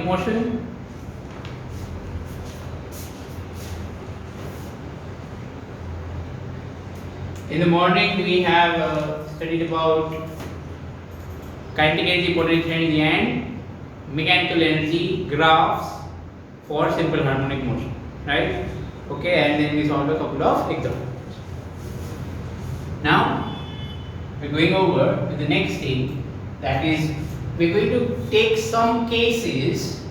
motion. In the morning we have studied about kinetic energy, potential energy and mechanical energy graphs for simple harmonic motion, right? Okay, and then we solved a couple of examples. Now we're going over to the next thing, that is we're going to take some cases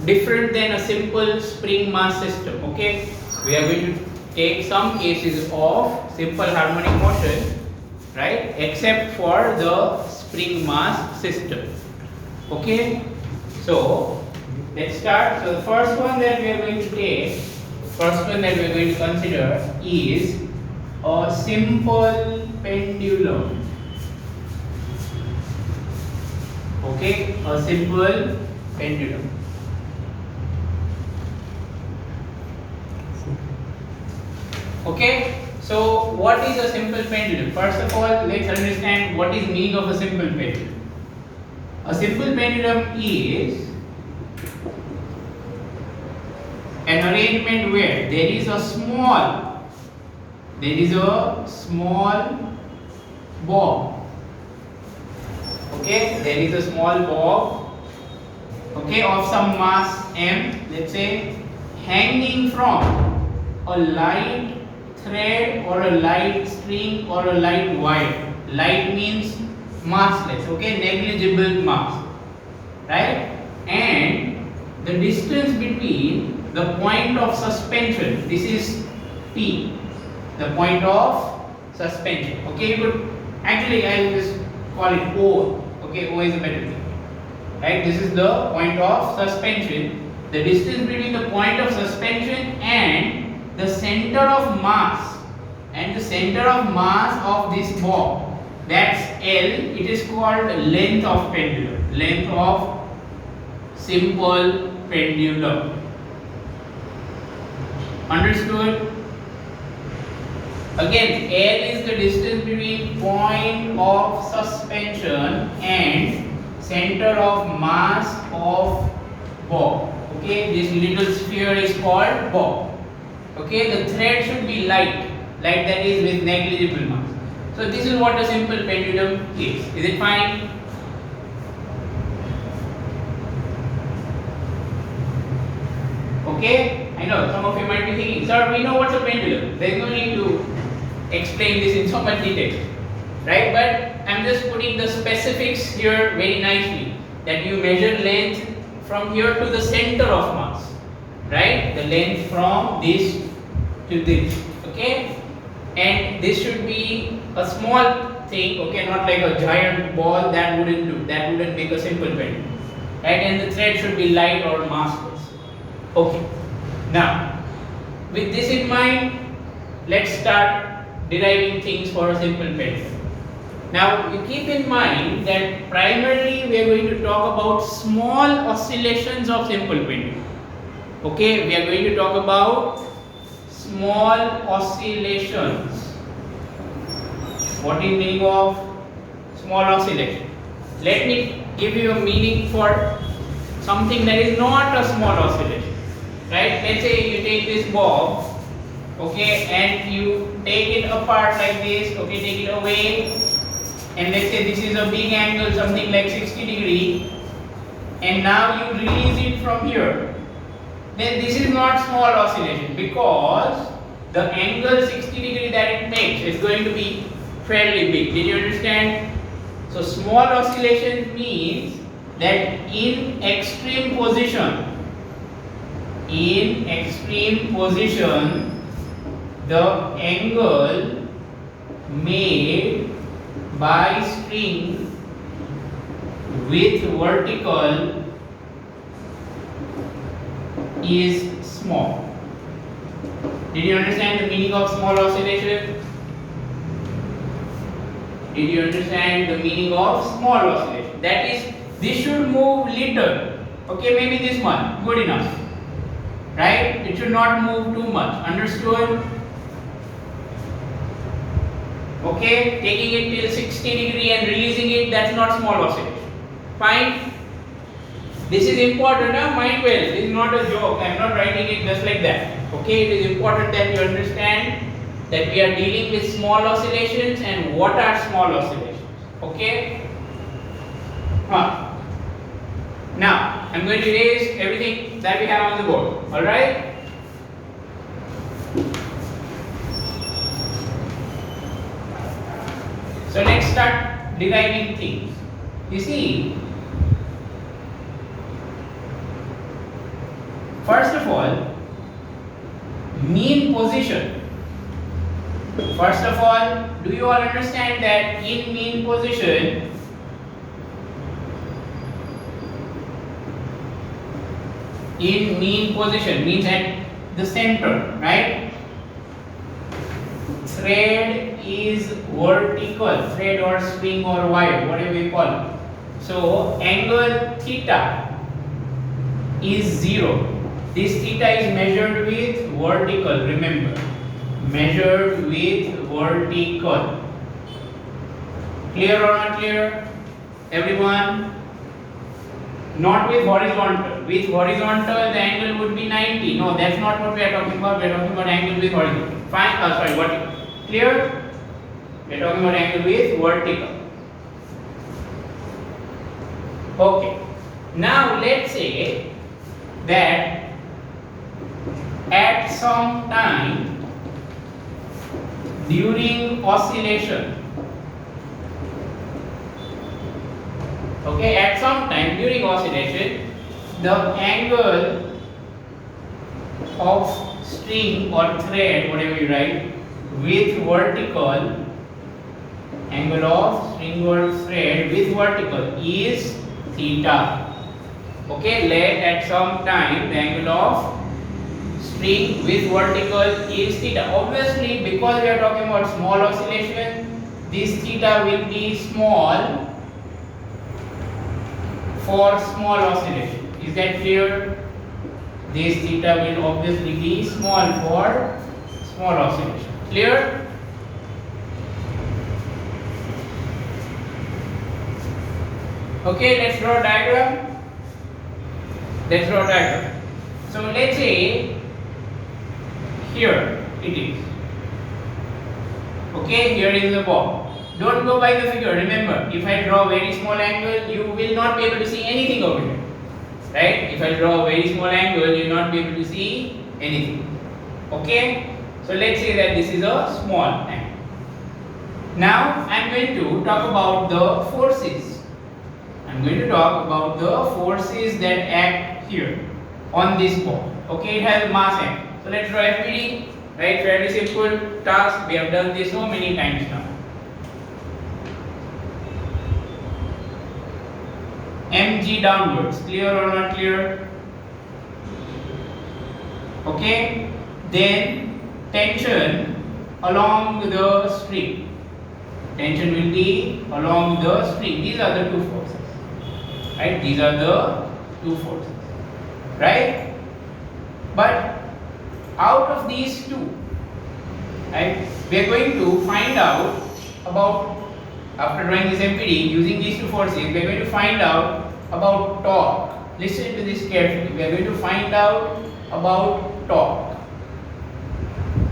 different than a simple spring mass system. Okay, we are going to take some cases of simple harmonic motion, right, except for the spring mass system. Okay, so let's start. So the first one that we are going to take, first one that we are going to consider is a simple pendulum. Okay, a simple pendulum. Okay, so what is a simple pendulum? First of all, let's understand what is meaning of a simple pendulum. A simple pendulum is an arrangement where there is a small bob. Okay, there is a small bob, okay, of some mass m, let's say, hanging from a light thread or a light string or a light wire. Light means massless, okay, negligible mass, right? And the distance between the point of suspension, this is P, the point of suspension. Okay, you could actually, I will just call it O. Okay, O is a better thing, right? This is the point of suspension. The distance between the point of suspension and the center of mass, of this bob, that's L. It is called length of pendulum, length of simple pendulum. Understood? Again, L is the distance between point of suspension and center of mass of bob. Okay, this little sphere is called bob. Okay, the thread should be light that is with negligible mass. So this is what a simple pendulum is. Is it fine? Okay, I know some of you might be thinking, sir, we know what's a pendulum. There is no need to explain this in so much detail, right? But I'm just putting the specifics here very nicely, that you measure length from here to the center of mass, right? The length from this to this, okay? And this should be a small thing, okay, not like a giant ball. That wouldn't do, that wouldn't make a simple pendulum, right? And the thread should be light or massless. Okay, now with this in mind, let's start deriving things for a simple pendulum. Now you keep in mind that primarily we are going to talk about small oscillations of simple pendulum. Okay, we are going to talk about small oscillations. What is meaning of small oscillation? Let me give you a meaning for something that is not a small oscillation, right? Let's say you take this bob, okay, and you take it apart like this, okay, take it away, and let's say this is a big angle, something like 60 degree, and now you release it from here. Then this is not small oscillation, because the angle 60 degree that it makes is going to be fairly big. Did you understand? So small oscillation means that in extreme position, the angle made by string with vertical is small. Did you understand the meaning of small oscillation? Did you understand the meaning of small oscillation? That is, this should move little. Okay, maybe this one, good enough. Right? It should not move too much. Understood? Okay, taking it till 60 degree and releasing it, that's not small oscillation. Fine? This is important, mind well. This is not a joke. I am not writing it just like that. Okay, it is important that you understand that we are dealing with small oscillations and what are small oscillations. Okay. Now I am going to erase everything that we have on the board. All right. So let's start deriving things. You see, first of all, mean position. First of all, do you all understand that in mean position, means at the center, right? Thread is vertical, thread or string or wire, whatever you call it. So angle theta is 0. This theta is measured with vertical, remember. Measured with vertical. Clear or not clear? Everyone? Not with horizontal. With horizontal, the angle would be 90. No, that's not what we are talking about. We are talking about angle with horizontal. Fine. Vertical. Clear? We are talking about angle with vertical. Okay. Now let's say that at some time during oscillation, okay, at some time during oscillation, the angle of string or thread, whatever you write, with vertical, angle of string or thread with vertical is theta. Okay, let at some time the angle of string with vertical is theta. Obviously, because we are talking about small oscillation, this theta will be small for small oscillation. Is that clear? This theta will obviously be small for small oscillation. Clear? Okay, let's draw a diagram. So let's say here it is. Okay, here is the bob. Don't go by the figure. Remember, if I draw a very small angle, you will not be able to see anything over here. Right? If I draw a very small angle, you will not be able to see anything. Okay? So let's say that this is a small angle. Now I am going to talk about the forces. I am going to talk about the forces that act here on this ball. Okay, it has a mass m. So let's draw FPD. Right, fairly simple task. We have done this so many times now. Mg downwards. Clear or not clear? Okay. Then tension along the string. Tension will be along the string. These are the two forces. Right? These are the two forces. Right? But out of these two, right, we are going to find out about, after drawing this MPD using these two forces, we are going to find out about torque. Listen to this carefully. We are going to find out about torque.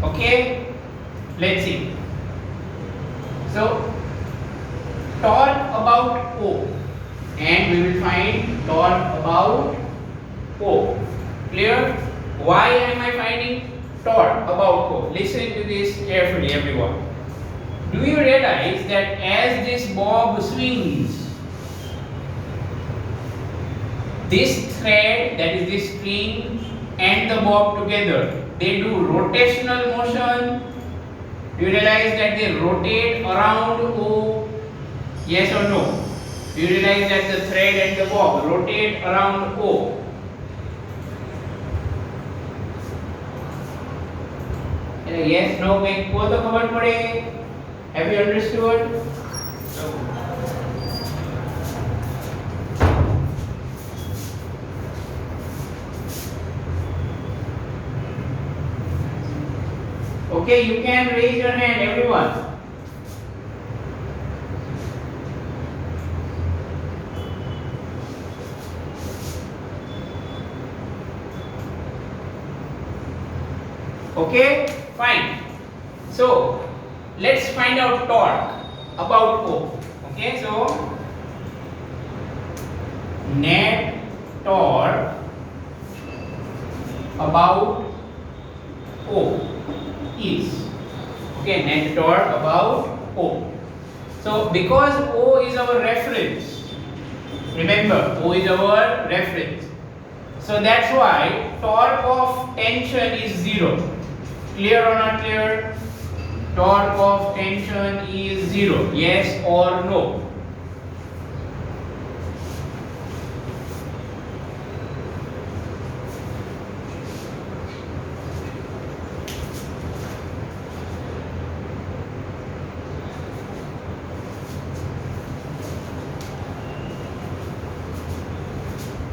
Okay? Let's see. So, torque about O, and we will find torque about O. Clear? Why am I finding torque about O? Listen to this carefully, everyone. Do you realize that as this bob swings, this thread, that is this string, and the bob together, they do rotational motion? Do you realize that they rotate around O? Yes or no? Do you realize that the thread and the bob rotate around O? Yes, no, make both the cover pade. Have you understood? No. Okay, you can raise your hand, everyone. Okay, fine. So let's find out torque about O. Okay, so net torque about O is, okay, net torque about O. So because O is our reference, remember O is our reference, so that's why torque of tension is 0. Clear or not clear? Torque of tension is 0. Yes or no?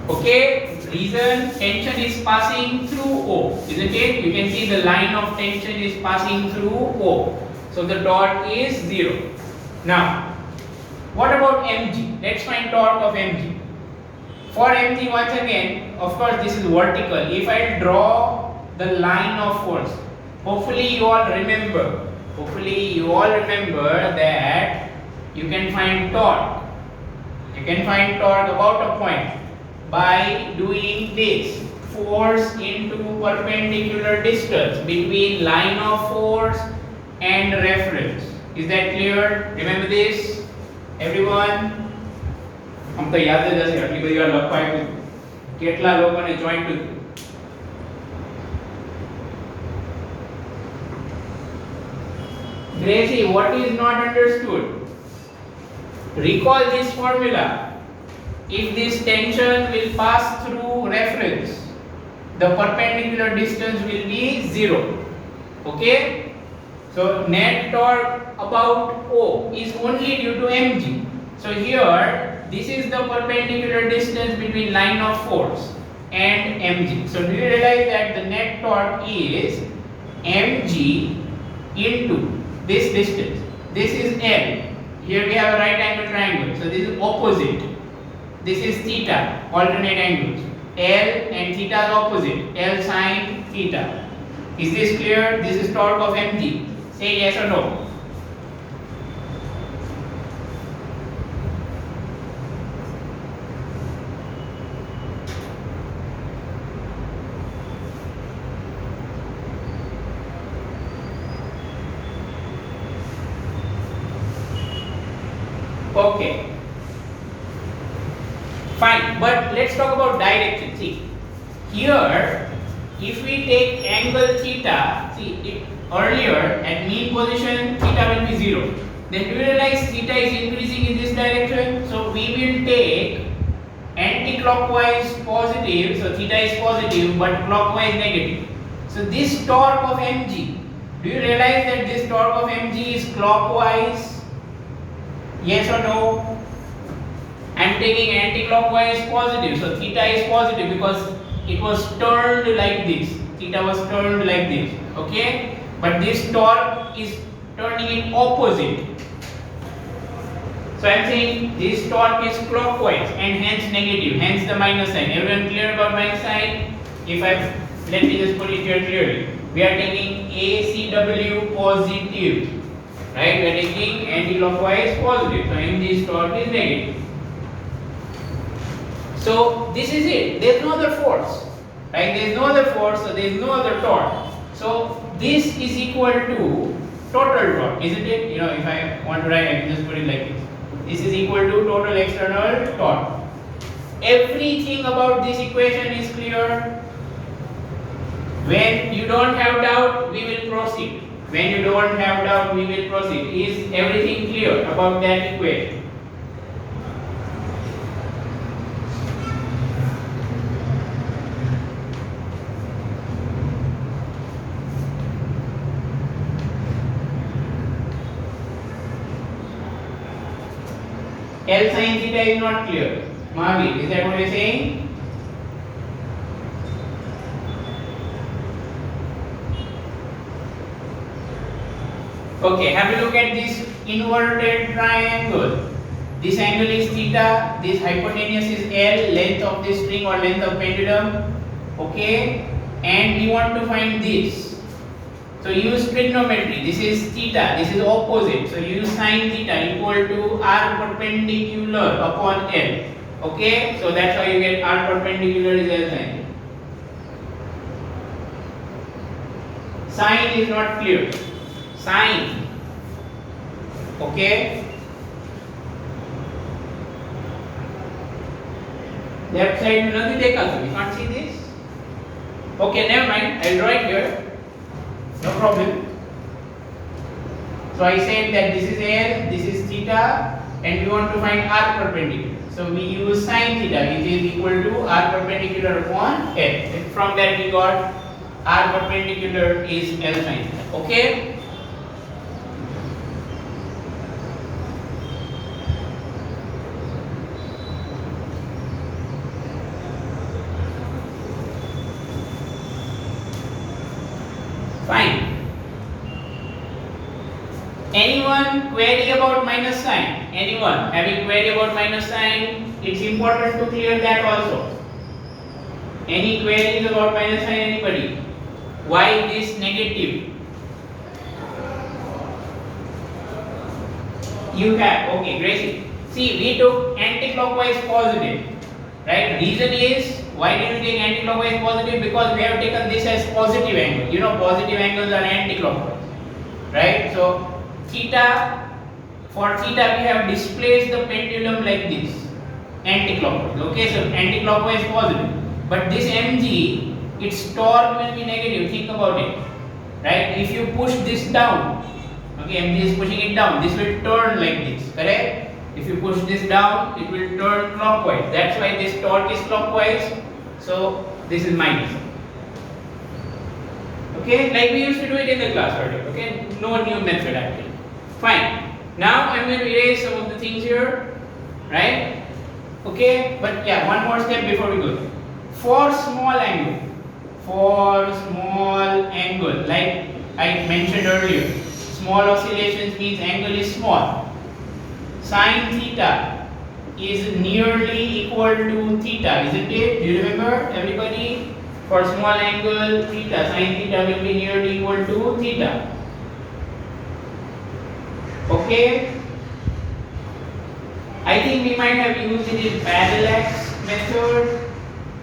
Okay, reason tension is passing through O, isn't it? You can see the line of tension is passing through O. So the torque is 0. Now, what about mg? Let's find torque of mg. For mg, once again, of course this is vertical. If I draw the line of force, hopefully you all remember that you can find torque. You can find torque about a point by doing this: force into perpendicular distance between line of force and reference. Is that clear? Remember this, everyone? हम तो याद है जैसे अगली बार लग पाए तो कितना लोगों ने ज्वाइन किया. Gracie, what is not understood? Recall this formula. If this tension will pass through reference, the perpendicular distance will be 0. Okay? So net torque about O is only due to mg. So here, this is the perpendicular distance between line of force and mg. So do you realize that the net torque is mg into this distance? This is L. Here we have a right angle triangle. So this is opposite. This is theta, alternate angles. L and theta is opposite. L sine theta. Is this clear? This is torque of mg. Say yes or no. Okay. Fine, but let's talk about direction. See, here, if we take angle theta, see, earlier at mean position theta will be 0. Then do you realize theta is increasing in this direction? So we will take anti-clockwise positive, so theta is positive but clockwise negative. So this torque of mg, do you realize that this torque of mg is clockwise? Yes or no? I am taking anti-clockwise positive, so theta is positive because it was turned like this. Theta was turned like this, okay? But this torque is turning it opposite. So I am saying this torque is clockwise and hence negative, hence the minus sign. Everyone clear about minus sign? Let me just put it here clearly. We are taking ACW positive, right? We are taking anti-clockwise positive. So in this torque is negative. So this is it. There is no other force, right? There is no other force, so there is no other torque. So this is equal to total torque, isn't it? You know, if I want to write, I can just put it like this. This is equal to total external torque. Everything about this equation is clear. When you don't have doubt, we will proceed. When you don't have doubt, we will proceed. Is everything clear about that equation? L sin theta is not clear. Mahavir, is that what you are saying? Okay, have a look at this inverted triangle. This angle is theta, this hypotenuse is L, length of this string or length of pendulum. Okay, and we want to find this. So use trigonometry. This is theta. This is opposite. So use sine theta equal to r perpendicular upon L. Okay. So that's how you get r perpendicular is L sine. Sine is not clear. Sine. Okay. Left side में नहीं देखा तो you can't see this. Okay, never mind. I'll draw it here. No problem. So I said that this is L, this is theta, and we want to find r perpendicular. So we use sine theta, which is equal to r perpendicular upon L. And from that we got r perpendicular is L sine theta. Okay. Fine. Anyone query about minus sign? Anyone having query about minus sign? It's important to clear that also. Any queries about minus sign? Anybody? Why this negative? You have. Okay, Gracie. See, we took anti-clockwise positive. Right? Reason is, why did we take anti-clockwise positive? Because we have taken this as positive angle. You know, positive angles are anti-clockwise. Right? So, theta, for theta we have displaced the pendulum like this. Anti-clockwise. Okay, so anti-clockwise positive. But this mg, its torque will be negative. Think about it. Right? If you push this down, okay, mg is pushing it down, this will turn like this. Correct? If you push this down, it will turn clockwise. That's why this torque is clockwise. So this is minus. Okay, like we used to do it in the class earlier. Okay, no new method actually. Fine. Now I'm going to erase some of the things here, right? Okay, but yeah, one more step before we go. For small angle, like I mentioned earlier, small oscillations means angle is small. Sine theta is nearly equal to theta, isn't it? Do you remember, everybody? For small angle theta, sine theta will be nearly equal to theta. Okay? I think we might have used it in parallax method,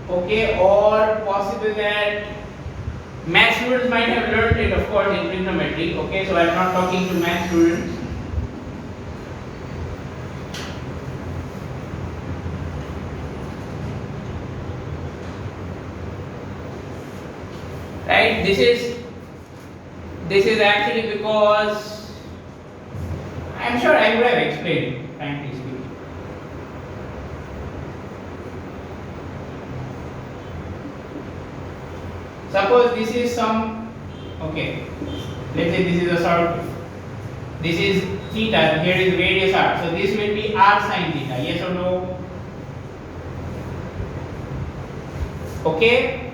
okay, or possible that math students might have learned it, of course, in trigonometry. Okay, so I'm not talking to math students. Right, this is actually because I'm sure I would have explained it, frankly speaking. Suppose this is some, okay, let's say this is a circle. This is theta, here is radius r. So this will be r sine theta, yes or no? Okay?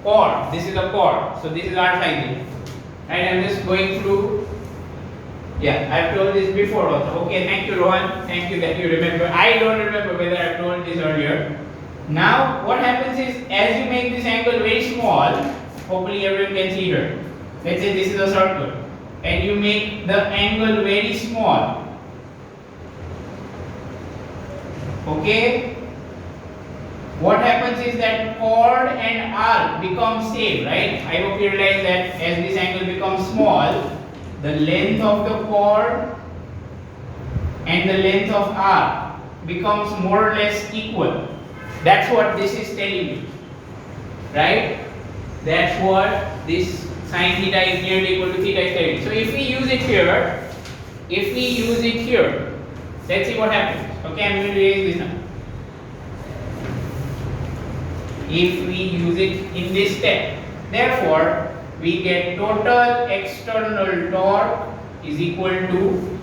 Chord, this is a chord, so this is r sine theta. Right, I'm just going through. Yeah, I've told this before also. Okay, thank you Rohan, thank you that you remember. I don't remember whether I've told this earlier. Now what happens is, as you make this angle very small, hopefully everyone can see here. Let's say this is a circle, and you make the angle very small. Okay? What happens is that chord and r become same, right? I hope you realize that as this angle becomes small, the length of the chord and the length of r becomes more or less equal. That's what this is telling you, right? That's what this sine theta is nearly equal to theta is telling you. So if we use it here, let's see what happens. Okay, I'm going to erase this now. If we use it in this step, therefore we get total external torque is equal to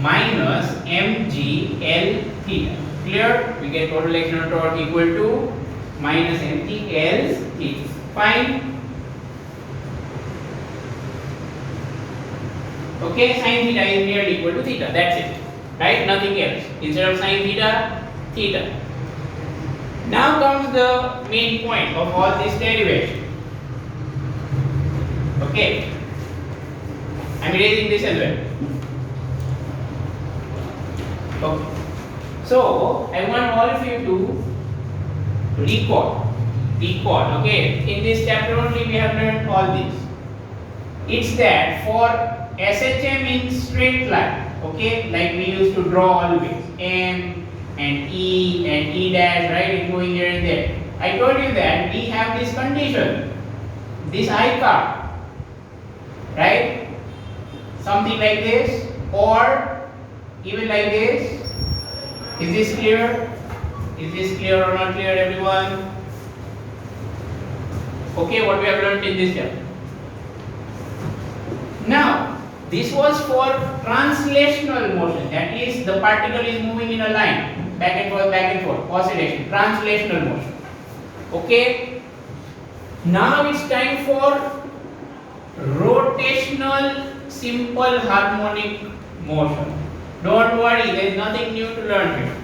minus mg L theta. Clear? We get total external torque equal to minus mg L theta. Fine. Okay, sine theta is nearly equal to theta. That's it. Right? Nothing else. Instead of sine theta, theta. Now comes the main point of all this derivation. Okay. I'm erasing this as well. Okay. So I want all of you to recall. Okay. In this chapter only we have learned all this. It's that for SHM in straight line, okay, like we used to draw always, M and E dash, right? It's going here and there. I told you that we have this condition, this I car, right? Something like this, or even like this. Is this clear? Is this clear or not clear, everyone? Okay, what we have learned in this chapter. Now, this was for translational motion. That is, the particle is moving in a line, back and forth, oscillation, translational motion. Okay. Now it's time for rotational simple harmonic motion. Don't worry, there is nothing new to learn here.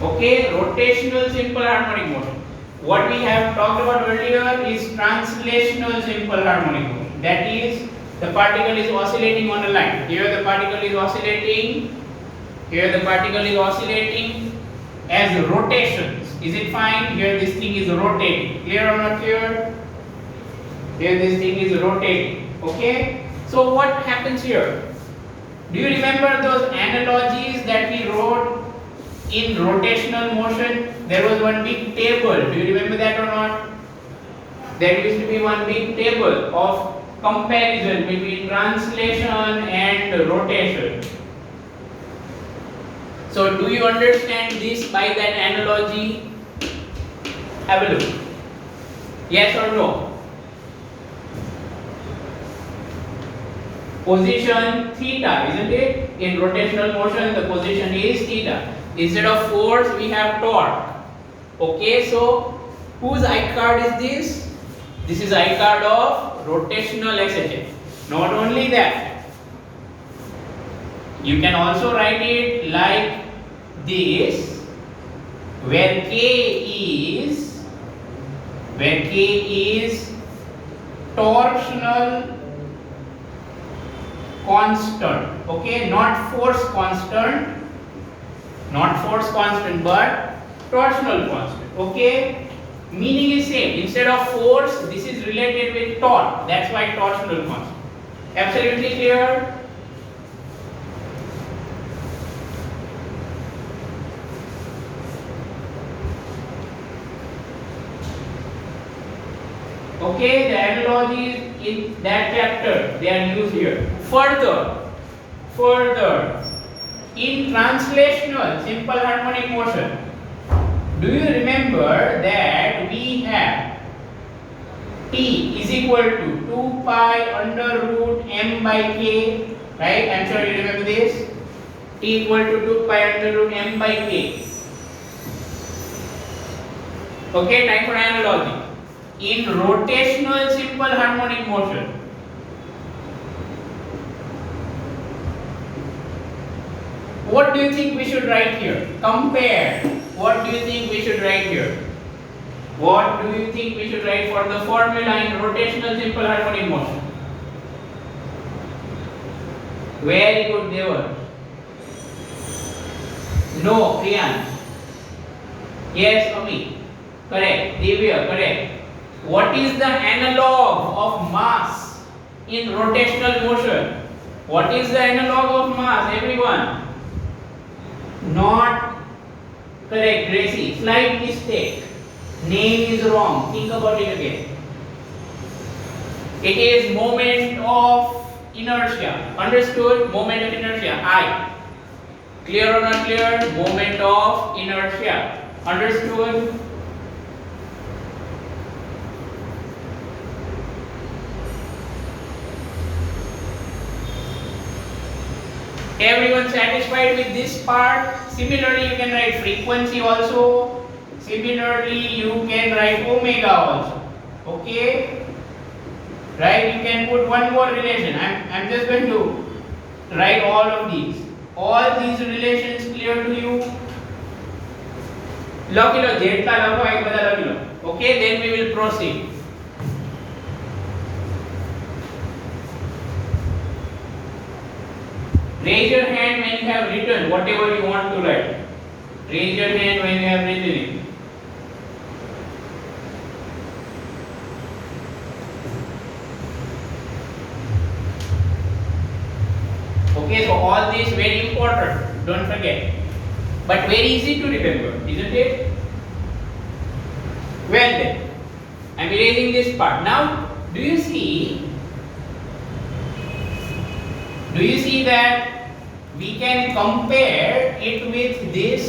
Okay, rotational simple harmonic motion. What we have talked about earlier is translational simple harmonic motion. That is, the particle is oscillating on a line. Here the particle is oscillating. Here the particle is oscillating as rotations. Is it fine? Here this thing is rotating. Clear or not clear? Here this thing is rotating. Okay? So what happens here? Do you remember those analogies that we wrote in rotational motion? There was one big table. Do you remember that or not? There used to be one big table of comparison between translation and rotation. So do you understand this by that analogy? Have a look. Yes or no? Position theta, isn't it? In rotational motion, the position is theta. Instead of force, we have torque. Okay, so whose I card is this? This is I card of rotational SHM. Not only that, you can also write it like this, where K is torsional constant. Okay, not force constant, but torsional constant. Okay, meaning is same. Instead of force, this is related with torque. That's why torsional constant. Absolutely clear? Okay, the analogies in that chapter, they are used here. Further, in translational simple harmonic motion, do you remember that we have T is equal to 2 pi under root m by k, right? I'm sure you remember this. T equal to 2 pi under root m by k. Okay, time for analogy. In rotational simple harmonic motion, what do you think we should write here? Compare. What do you think we should write here? What do you think we should write for the formula in rotational simple harmonic motion? Very good, Devar. No, Priyan. Yes, Ami. Correct. Divya, correct. What is the analog of mass in rotational motion? What is the analog of mass, everyone? Not correct, Gracie. Slight mistake. Name is wrong. Think about it again. It is moment of inertia. Understood? Moment of inertia. I. Clear or not clear? Moment of inertia. Understood? Everyone satisfied with this part? Similarly, you can write frequency also. Similarly, you can write omega also. Okay? Right? You can put one more relation. I'm just going to write all of these. All these relations clear to you? લખી લો જેટલા લખો એક બધા લખી લો. Okay, then we will proceed. Raise your hand when you have written whatever you want to write. Raise your hand when you have written it. Okay, so all this very important, don't forget. But very easy to remember, isn't it? Well then, I am erasing this part. Now, do you see that we can compare it with this?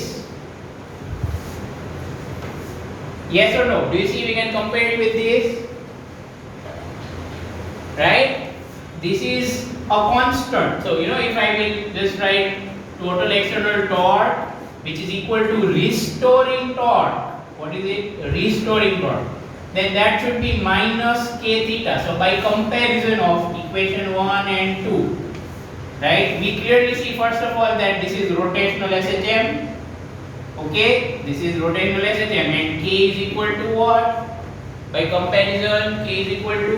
Yes or no? Do you see we can compare it with this? Right? This is a constant. So, if I will just write total external torque, which is equal to restoring torque. What is it? Restoring torque. Then that should be minus k theta. So, by comparison of equation 1 and 2, right, we clearly see first of all that this is rotational SHM. Okay, this is rotational SHM, and k is equal to what? By comparison, k is equal to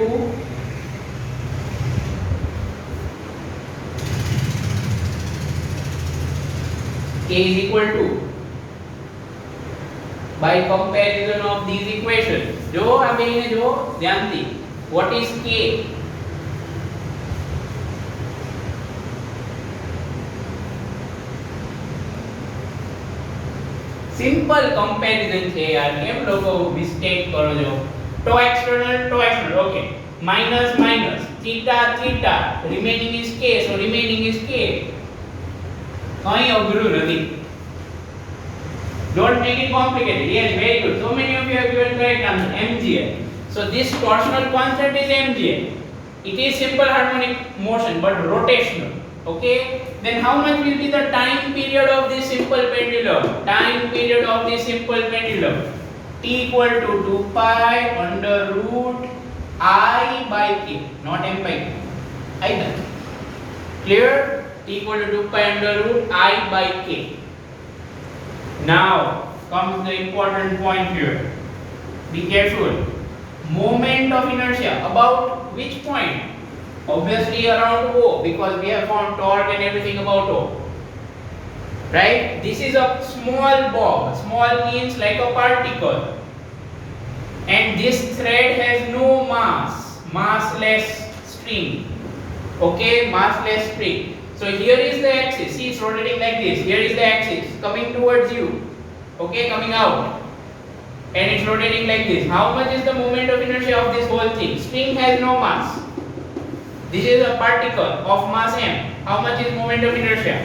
by comparison of these equations. जो આ બેને જો ધ્યાનથી, what is k? Simple comparison છે યાર, કેમ લોકો mistake કરો છો? ટો external okay, minus minus theta remaining is k, so remaining is k. કઈ અઘરું નથી. Don't make it complicated. Yes, very good. So many of you have given correct answer. MGL. So this torsional constant is MGL. It is simple harmonic motion but rotational. Okay. Then how much will be the time period of this simple pendulum? Time period of this simple pendulum. T equal to 2 pi under root I by k, not m by k. Either. Clear? T equal to 2 pi under root I by k. Now comes the important point here. Be careful. Moment of inertia about which point? Obviously around O, because we have found torque and everything about O. Right? This is a small bob. Small means like a particle. And this thread has no mass. Massless string. Okay, massless string. So here is the axis. See, it's rotating like this. Here is the axis coming towards you. Okay, coming out. And it's rotating like this. How much is the moment of inertia of this whole thing? String has no mass. This is a particle of mass m. How much is moment of inertia?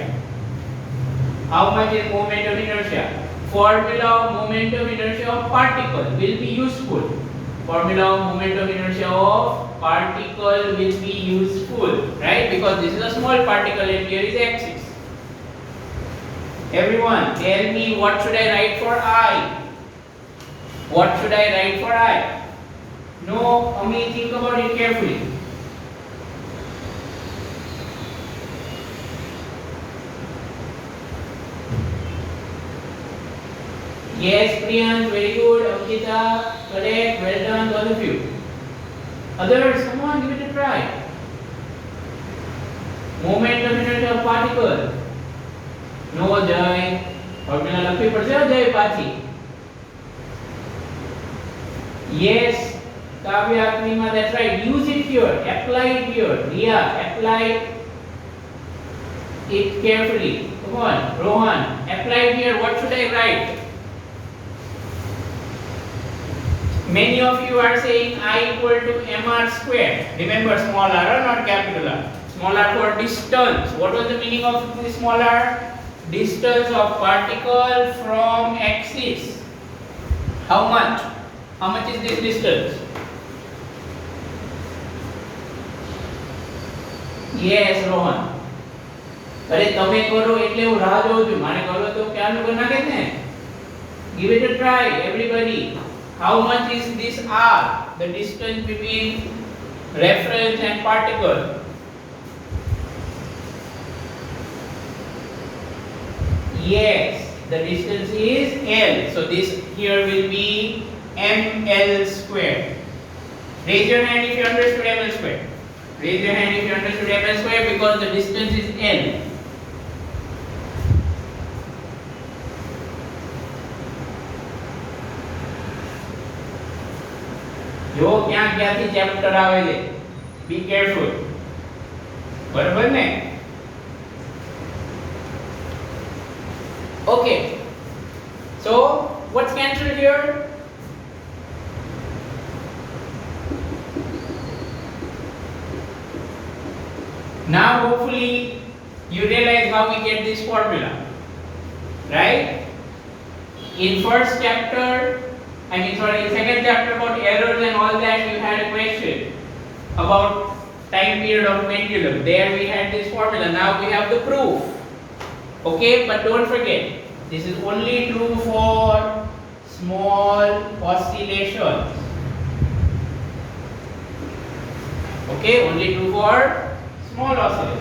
How much is moment of inertia? Formula of moment of inertia of particle will be useful. Formula of moment of inertia of particle will be useful, right? Because this is a small particle and here is axis. Everyone, tell me, what should I write for I? What should I write for I? No, Ami, think about it carefully. Yes, Priyank, very good. Ankita, correct. Well done, all of you. Others, come on, give it a try. Moment of inertia of particle. No, Jai. Formula લખવી પડશે જય પાછી. Yes, Kavya, Aknima, that's right. Use it here. Apply it here. Riya, apply it carefully. Come on, Rohan, apply it here. What should I write? Many of you are saying I equal to mr square. Remember, small r, not capital R. Small r for distance. What was the meaning of this small r? Distance of particle from axis. How much? How much is this distance? Yes, Rohan. અરે તમે કરો એટલે હું રાહ જોઉં છું. મારે કરો તો ક્યાંનું કરી નાખે ને. Give it a try, everybody. How much is this r? The distance between reference and particle. Yes, the distance is L. So this here will be ml square. Raise your hand if you understood ml square. Raise your hand if you understood ml square, because the distance is L. જો ક્યાંથી chapter આવે છે, be careful, બરાબર ને? Okay, so what's cancelled here? Now hopefully you realize how we get this formula, right? In first chapter, in second chapter about errors and all that, you had a question about time period of pendulum. There we had this formula. Now we have the proof. Okay, but don't forget, this is only true for small oscillations. Okay, only true for small oscillations.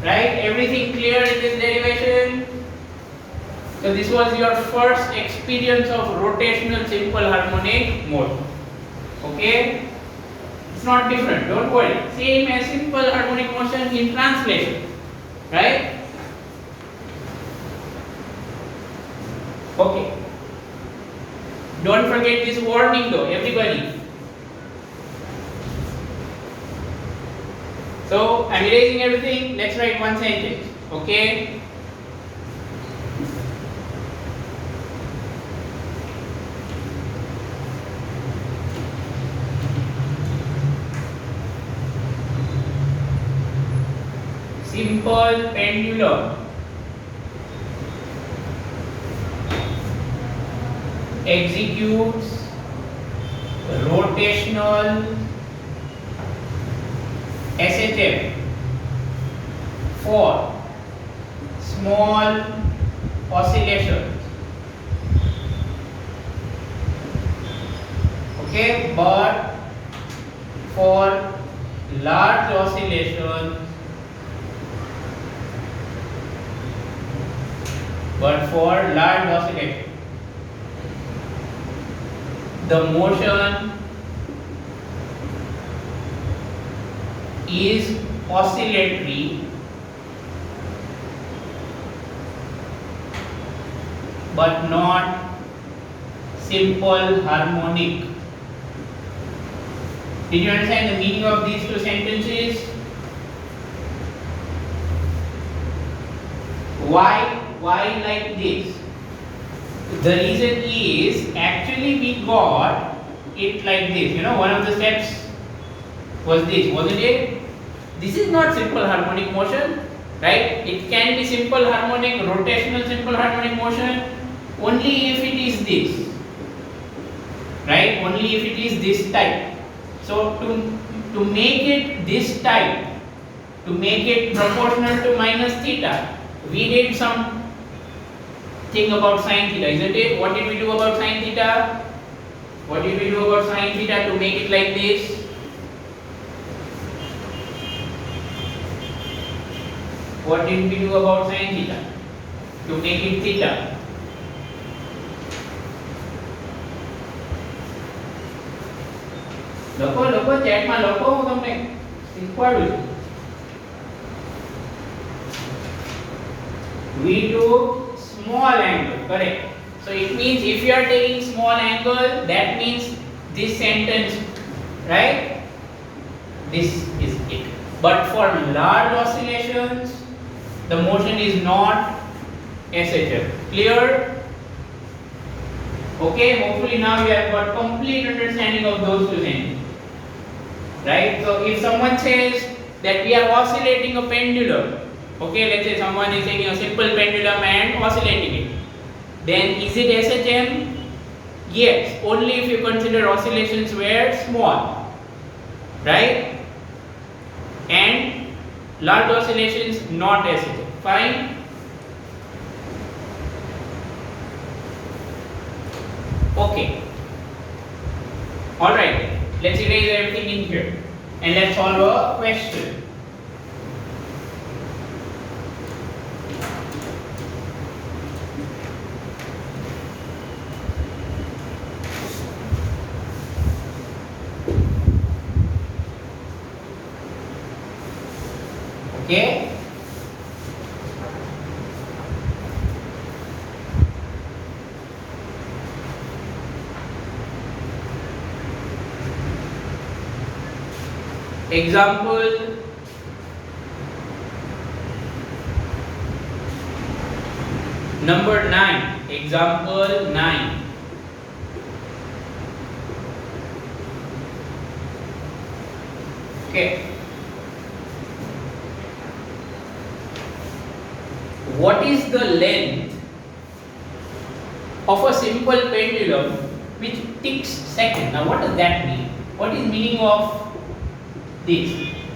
Right? Everything clear in this derivation? So this was your first experience of rotational simple harmonic motion. Okay? It's not different, don't worry. Same as simple harmonic motion in translation. Right? Okay. Don't forget this warning though, everybody. So I'm erasing everything. Let's write one sentence. Okay? Simple pendulum executes rotational SHM for small oscillations. Okay, but for large oscillations, the motion is oscillatory but not simple harmonic. Did you understand the meaning of these two sentences? Why like this? The reason is actually we got it like this. You know, one of the steps was this, wasn't it? This is not simple harmonic motion, right? It can be simple harmonic, rotational simple harmonic motion only if it is this, right? Only if it is this type. So to make it this type, to make it proportional to minus theta, we did some thing about sin theta, isn't it? What did we do about sin theta? What did we do about sin theta to make it like this? What did we do about sin theta to make it theta? લોકો ચેટમાં લખો, હું તમને શીખવાડું છું. We took small angle, correct? So it means if you are taking small angle, that means this sentence, right? This is it. But for large oscillations, the motion is not SHM. Clear? Okay, hopefully now we have got complete understanding of those two things. Right? So if someone says that we are oscillating a pendulum, okay, let's say someone is taking a simple pendulum and oscillating it, then is it SHM? Yes, only if you consider oscillations were small, right? And large oscillations not SHM. Fine? Okay. All right. Let's erase everything in here and let's solve a question. Okay? Example number 9. Example 9. Okay. What is the length of a simple pendulum which ticks second? Now what does that mean? What is meaning of this?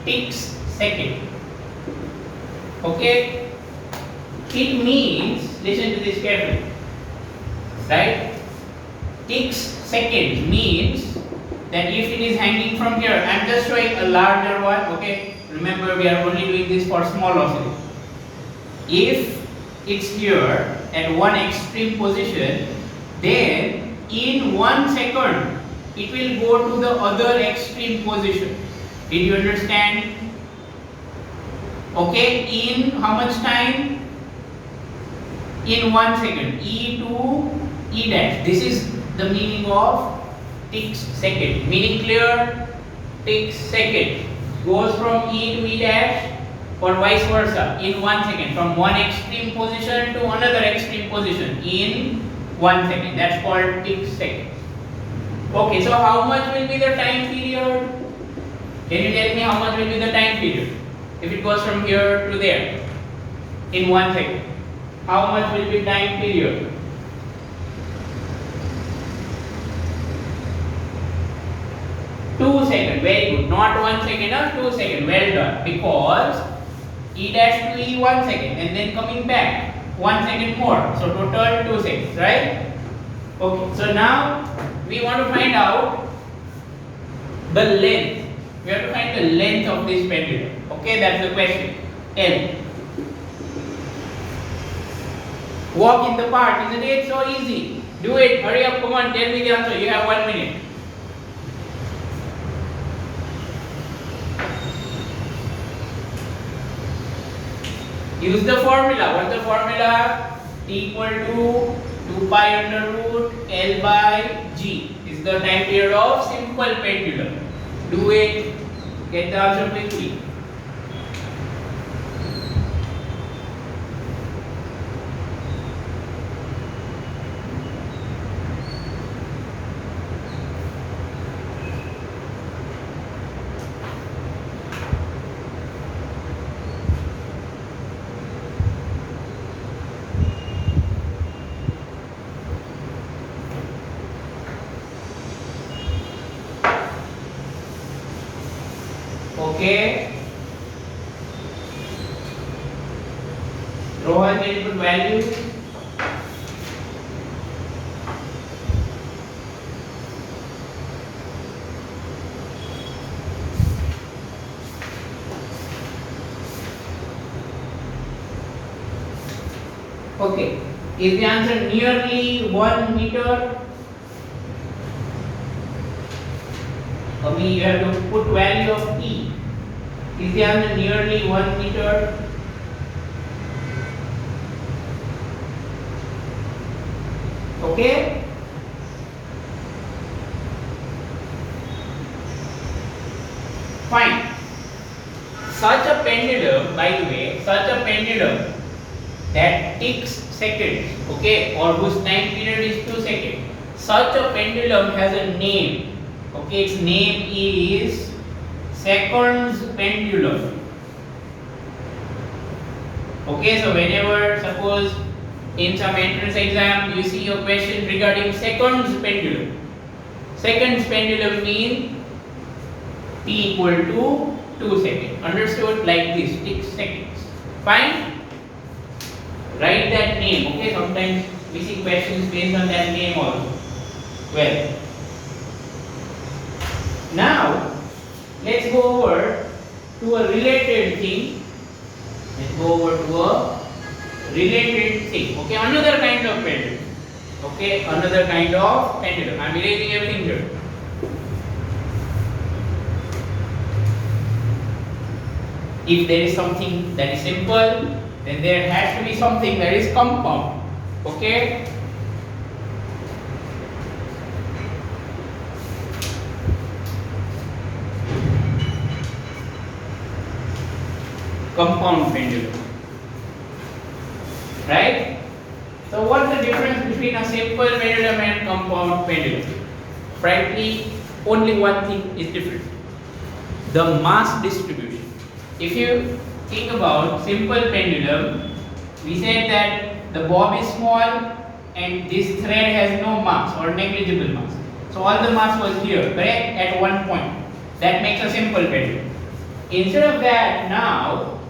Ticks second. Okay? It means, listen to this carefully. Right? Ticks second means that if it is hanging from here, I am just showing a larger one, okay? Remember, we are only doing this for small oscillation. If it's here at one extreme position, then in 1 second it will go to the other extreme position. Did you understand? Okay, in how much time? In 1 second. E to E dash. This is the meaning of ticks second. Meaning clear? Ticks second. Goes from E to E dash or vice versa in 1 second. From one extreme position to another extreme position in 1 second. That's called tick second. Okay, so how much will be the time period? Can you tell me how much will be the time period? If it goes from here to there in 1 second. How much will be time period? Two seconds. Very good. Not 1 second or 2 seconds. Well done. Because E dash to E 1 second and then coming back 1 second more. So total 2 seconds, right? Okay. So now we want to find out the length. We have to find the length of this pendulum. Okay, that's the question. L. Walk in the park, isn't it? So easy. Do it. Hurry up. Come on. Tell me the answer. You have 1 minute. Use the formula. What's the formula? T equal to 2 pi under root L by G. This is the time period of simple pendulum. Do it. Get the answer quickly. Okay. Rohan, can you put value? Okay. Is the answer nearly 1 meter? You have to put value of T. Is the answer nearly 1 meter? Okay? Fine. Such a pendulum, by the way, such a pendulum that ticks seconds, okay, or whose time period is 2 seconds, such a pendulum has a name. Okay, its name is seconds pendulum. Okay, so whenever, suppose in some entrance exam you see a question regarding seconds pendulum. Seconds pendulum means T equal to 2 seconds. Understood? Like this, 6 seconds. Fine? Write that name. Okay, sometimes we see questions based on that name also. Well, now let's go over to a related thing. Let's go over to a related thing. Okay, another kind of pendulum. Okay, another kind of pendulum. I am erasing everything here. If there is something that is simple, then there has to be something that is compound. Okay? compound pendulum. Right? So what's the difference between a simple pendulum and compound pendulum? Frankly, only one thing is different. The mass distribution. If you think about simple pendulum, we said that the bob is small and this thread has no mass or negligible mass. So all the mass was here, correct? At one point. That makes a simple pendulum. Instead of that, now,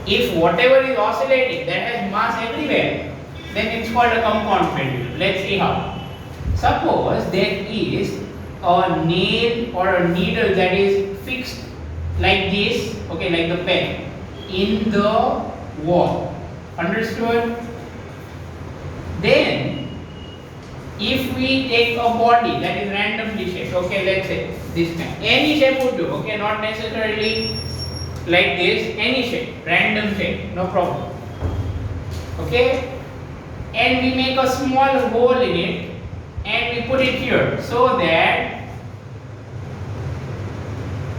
if whatever is oscillating that has mass everywhere, then it's called a compound pendulum. Let's see how. Suppose there is a nail or a needle that is fixed like this, okay, like the pen, in the wall. Understood? Then, if we take a body that is randomly shaped, okay, let's say this kind, any shape would do, okay, not necessarily like this, any shape, random shape, no problem, okay, and we make a small hole in it and we put it here so that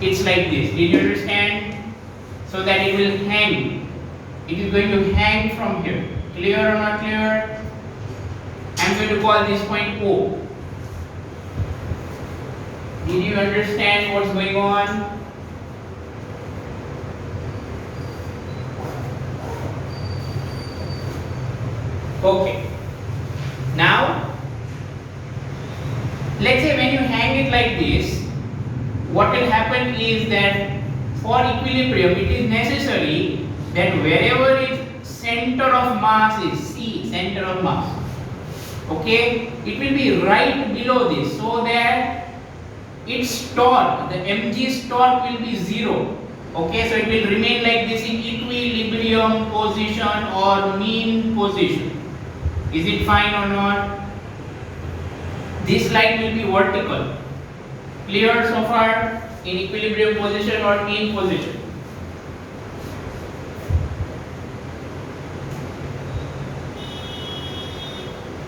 it's like this. Did you understand? So that it will hang. It is going to hang from here. Clear or not clear? I'm going to call this point O. Did you understand what's going on? Okay. Now, let's say when you hang it like this, what will happen is that for equilibrium, it is necessary that wherever its center of mass is, C, center of mass, okay, it will be right below this so that its torque, the mg's torque will be 0. Okay, so it will remain like this in equilibrium position or mean position. Is it fine or not? This line will be vertical. Clear so far? In equilibrium position or mean position?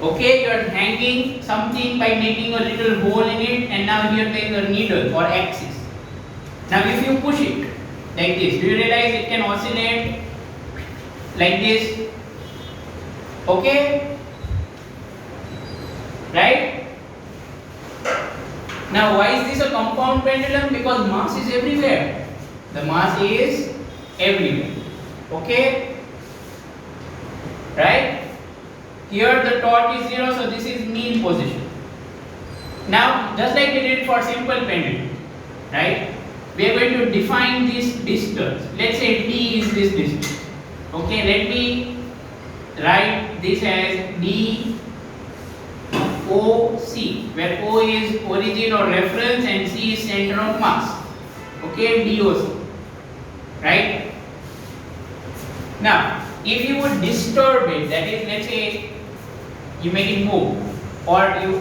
Okay, you are hanging something by making a little hole in it, and now here there is a needle or axis. Now if you push it like this, do you realize it can oscillate like this? Okay? Right? Now why is this a compound pendulum? Because mass is everywhere. The mass is everywhere. Okay? Right? Here the torque is 0, so this is mean position. Now, just like we did for simple pendulum, right? We are going to define this distance. Let's say d is this distance. Okay, let me write this as d OC, where O is origin or reference and C is center of mass. Okay, DOC. Right? Now, if you would disturb it, that is, let's say you make it move, or you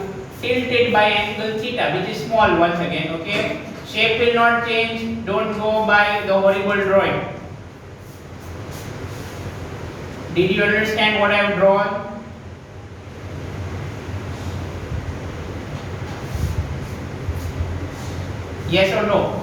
tilt it by angle theta, which is small once again, okay? Shape will not change, don't go by the horrible drawing. Did you understand what I have drawn? Yes or no?